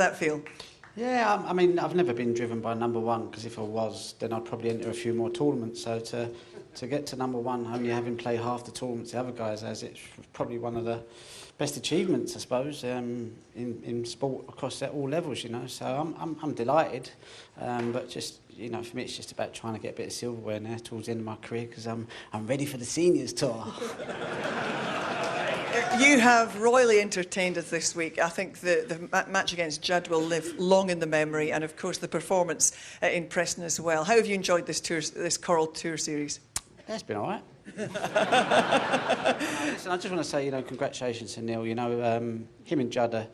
that feel? Yeah, I mean, I've never been driven by number one, because if I was, then I'd probably enter a few more tournaments. So to get to number one, only having played half the tournaments the other guys has, it's probably one of the best achievements, I suppose, in sport across all levels, you know. So I'm delighted, but just, you know, for me it's just about trying to get a bit of silverware now towards the end of my career, because I'm ready for the seniors tour. You have royally entertained us this week. I think the match against Judd will live long in the memory, and of course the performance in Preston as well. How have you enjoyed this Coral Tour series? Yeah, it's been all right. Listen, I just want to say, you know, congratulations to Neil. You know, him and Judd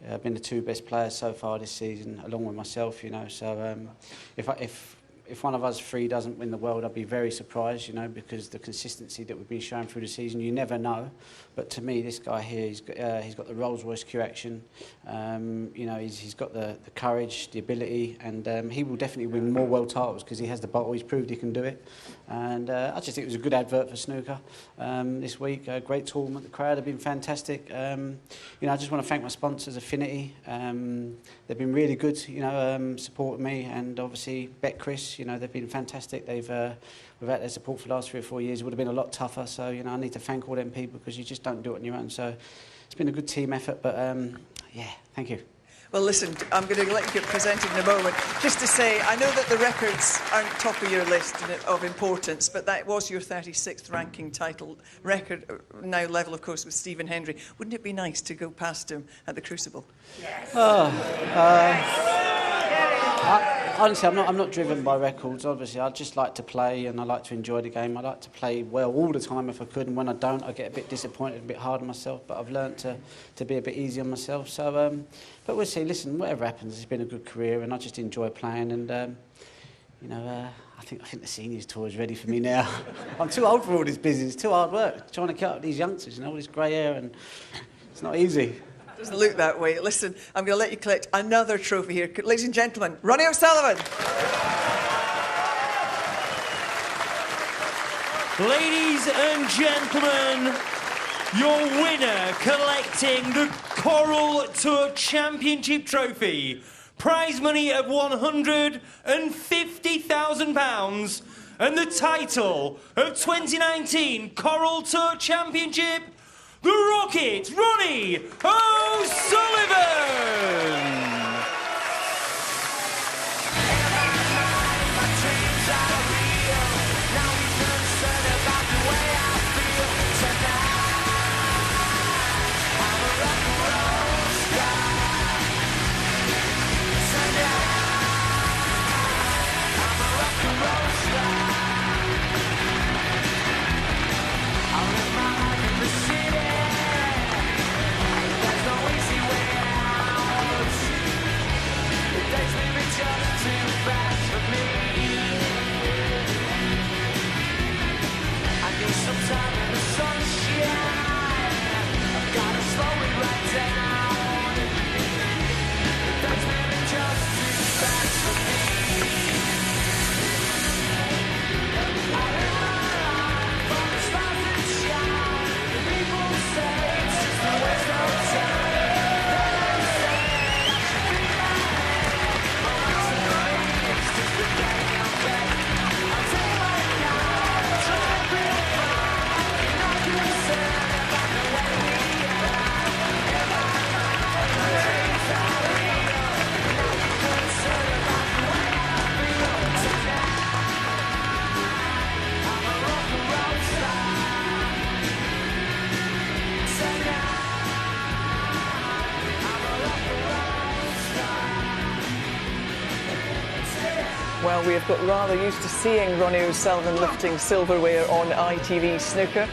have been the two best players so far this season, along with myself. You know, so if one of us three doesn't win the world, I'd be very surprised, you know, because the consistency that we've been showing through the season, you never know. But to me, this guy here, he's got the Rolls-Royce Q action. You know, he's got the courage, the ability, and he will definitely win more world titles because he has the bottle. He's proved he can do it. And I just think it was a good advert for snooker this week. A great tournament. The crowd have been fantastic. You know, I just want to thank my sponsors, Affinity. They've been really good, you know, supporting me, and obviously Betcris. You know, they've been fantastic. Without their support for the last 3 or 4 years, it would have been a lot tougher. So, you know, I need to thank all them people, because you just don't do it on your own. So it's been a good team effort, but yeah, thank you. Well, listen, I'm going to let you get presented in a moment. Just to say, I know that the records aren't top of your list of importance, but that was your 36th ranking title record, now level, of course, with Stephen Hendry. Wouldn't it be nice to go past him at the Crucible? Yes. Honestly, I'm not driven by records. Obviously, I just like to play, and I like to enjoy the game. I like to play well all the time if I could, and when I don't, I get a bit disappointed, a bit hard on myself. But I've learnt to be a bit easy on myself. So, but we'll see. Listen, whatever happens, it's been a good career, and I just enjoy playing. And you know, I think the seniors tour is ready for me now. I'm too old for all this business. It's too hard work trying to cut up these youngsters, you know, all this grey hair, and it's not easy. Doesn't look that way. Listen, I'm going to let you collect another trophy here. Ladies and gentlemen, Ronnie O'Sullivan. Ladies and gentlemen, your winner collecting the Coral Tour Championship trophy. Prize money of £150,000 and the title of 2019 Coral Tour Championship, the Rocket, Ronnie O'Sullivan! Well, we have got rather used to seeing Ronnie O'Sullivan lifting silverware on ITV Snooker.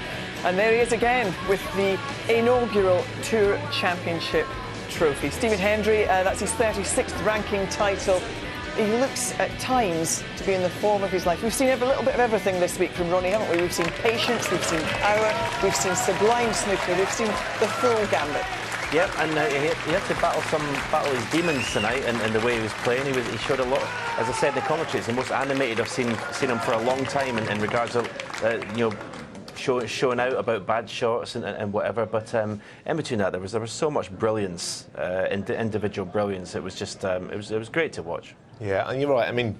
And there he is again with the inaugural Tour Championship trophy. Stephen Hendry, that's his 36th ranking title. He looks at times to be in the form of his life. We've seen a little bit of everything this week from Ronnie, haven't we? We've seen patience, we've seen power, we've seen sublime snooker, we've seen the full gambit. Yep, and he had to battle his demons tonight, and the way he was playing, he showed a lot. As I said in the commentary, it's the most animated I've seen him for a long time in regards to you know, showing out about bad shots and whatever. But in between that, there was so much brilliance, individual brilliance. It was just it was great to watch. Yeah, and you're right. I mean,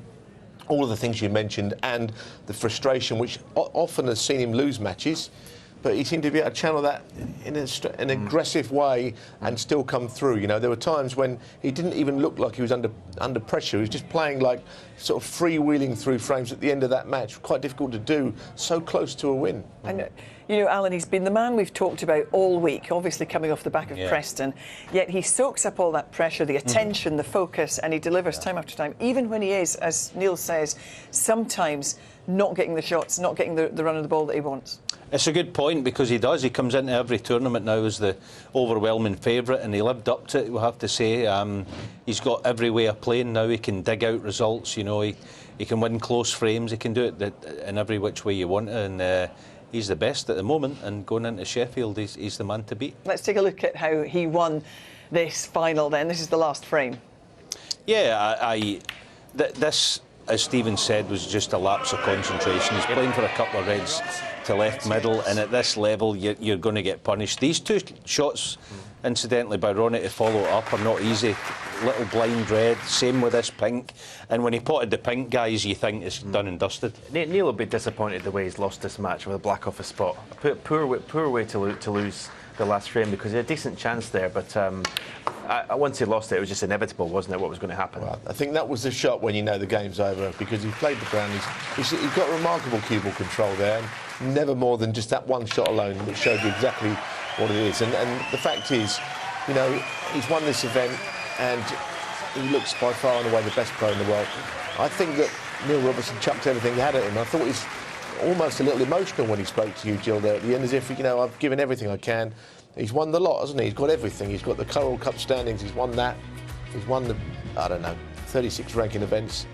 all of the things you mentioned and the frustration, which often has seen him lose matches, but he seemed to be able to channel that in an aggressive way and still come through. You know, there were times when he didn't even look like he was under pressure. He was just playing like sort of freewheeling through frames at the end of that match. Quite difficult to do, so close to a win. And, you know, Alan, he's been the man we've talked about all week, obviously coming off the back of Preston, yet he soaks up all that pressure, the attention, the focus, and he delivers time after time, even when he is, as Neil says, sometimes not getting the shots, not getting the run of the ball that he wants. It's a good point, because he does. He comes into every tournament now as the overwhelming favourite, and he lived up to it, we'll have to say. He's got every way of playing now. He can dig out results, you know. He can win close frames. He can do it in every which way you want, and he's the best at the moment. And going into Sheffield, he's the man to beat. Let's take a look at how he won this final then. This is the last frame. Yeah, this, as Stephen said, was just a lapse of concentration. He's playing for a couple of reds to left middle, and at this level you're going to get punished. These two shots, incidentally, by Ronnie to follow up are not easy. Little blind red, same with this pink, and when he potted the pink, guys, you think it's done and dusted. Neil will be disappointed the way he's lost this match with a black off a spot. Poor way to lose the last frame, because he had a decent chance there, but once he lost it, it was just inevitable, wasn't it, what was going to happen? Well, I think that was the shot when you know the game's over, because he played the ground. He's got remarkable cue ball control there, and never more than just that one shot alone, which showed you exactly what it is. And the fact is, you know, he's won this event, and he looks by far and away the best pro in the world. I think that Neil Robertson chucked everything he had at him. I thought he's almost a little emotional when he spoke to you, Jill, there at the end, as if, you know, I've given everything I can. He's won the lot, hasn't he? He's got everything. He's got the Coral Cup standings. He's won that. He's won the, I don't know, 36 ranking events.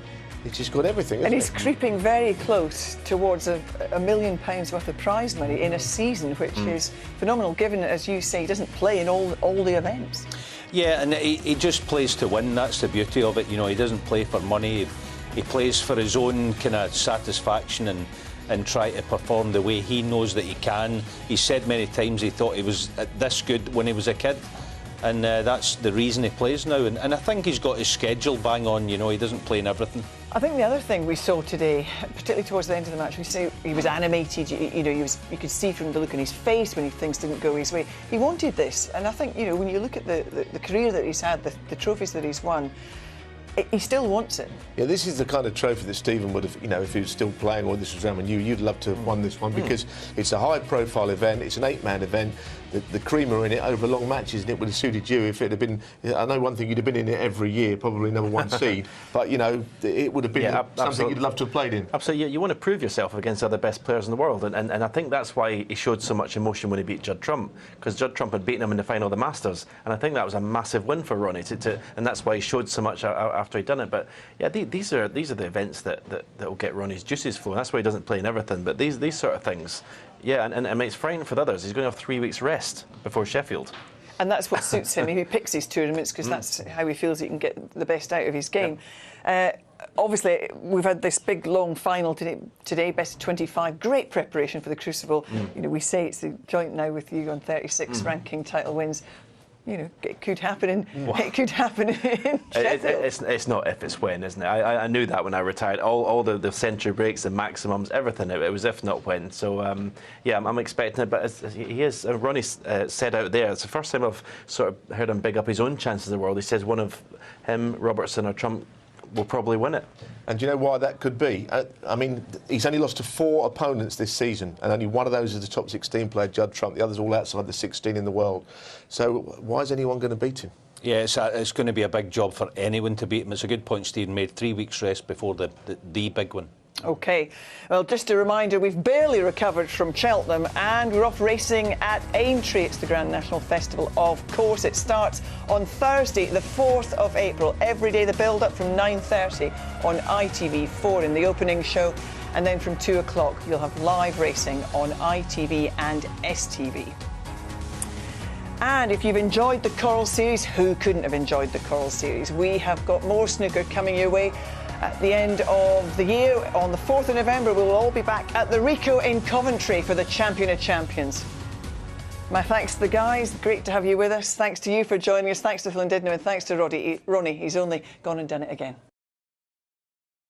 He's just got everything, And hasn't he's creeping very close towards £1 million worth of prize money in a season, which is phenomenal, given, as you say, he doesn't play in all the events. Yeah, and he just plays to win. That's the beauty of it. You know, he doesn't play for money. He plays for his own kind of satisfaction and try to perform the way he knows that he can. He said many times he thought he was this good when he was a kid, and that's the reason he plays now. And I think he's got his schedule bang on. You know, he doesn't play in everything. I think the other thing we saw today, particularly towards the end of the match, we say he was animated. You know, you could see from the look on his face when things didn't go his way. He wanted this, and I think, you know, when you look at the career that he's had, the trophies that he's won, he still wants it. Yeah, this is the kind of trophy that Stephen would have, you know, if he was still playing or this was around you'd love to have won this one, because it's a high-profile event, it's an 8-man event, the cream are in it over long matches, and it would have suited you if it had been, I know one thing, you'd have been in it every year, probably #1 seed, but, you know, it would have been something you'd love to have played in. Absolutely, you want to prove yourself against the other best players in the world, and I think that's why he showed so much emotion when he beat Judd Trump, because Judd Trump had beaten him in the final of the Masters, and I think that was a massive win for Ronnie, and that's why he showed so much after he'd done it. But yeah, these are the events that will get Ronnie's juices flowing. That's why he doesn't play in everything, but these sort of things, yeah, and it's frightening for the others. He's going to have 3 weeks rest before Sheffield. And that's what suits him. He picks his tournaments because that's how he feels he can get the best out of his game. Obviously, we've had this big, long final today, best of 25. Great preparation for the Crucible. You know, we say it's the joint now with you on 36 ranking title wins. You know, it could happen in it could happen in Sheffield. It's not if, it's when, isn't it? I knew that when I retired. All the century breaks, the maximums, everything. It was if not when. So yeah, I'm expecting it. But he is. Ronnie said out there, it's the first time I've sort of heard him big up his own chances of the world. He says one of him, Robertson or Trump, will probably win it. And do you know why that could be? I mean, he's only lost to 4 opponents this season, and only one of those is the top 16 player, Judd Trump. The others all outside the 16 in the world. So why is anyone going to beat him? Yeah, it's going to be a big job for anyone to beat him. It's a good point Stephen made. 3 weeks rest before the big one. OK. Well, just a reminder, we've barely recovered from Cheltenham and we're off racing at Aintree. It's the Grand National Festival, of course. It starts on Thursday, the 4th of April. Every day the build-up from 9:30 on ITV4 in the opening show. And then from 2 o'clock, you'll have live racing on ITV and STV. And if you've enjoyed the Coral Series, who couldn't have enjoyed the Coral Series? We have got more snooker coming your way. at the end of the year. On the 4th of November, we will all be back at the Rico in Coventry for the Champion of Champions. My thanks to the guys. Great to have you with us. Thanks to you for joining us. Thanks to Llandudno, and thanks to Ronnie. He's only gone and done it again.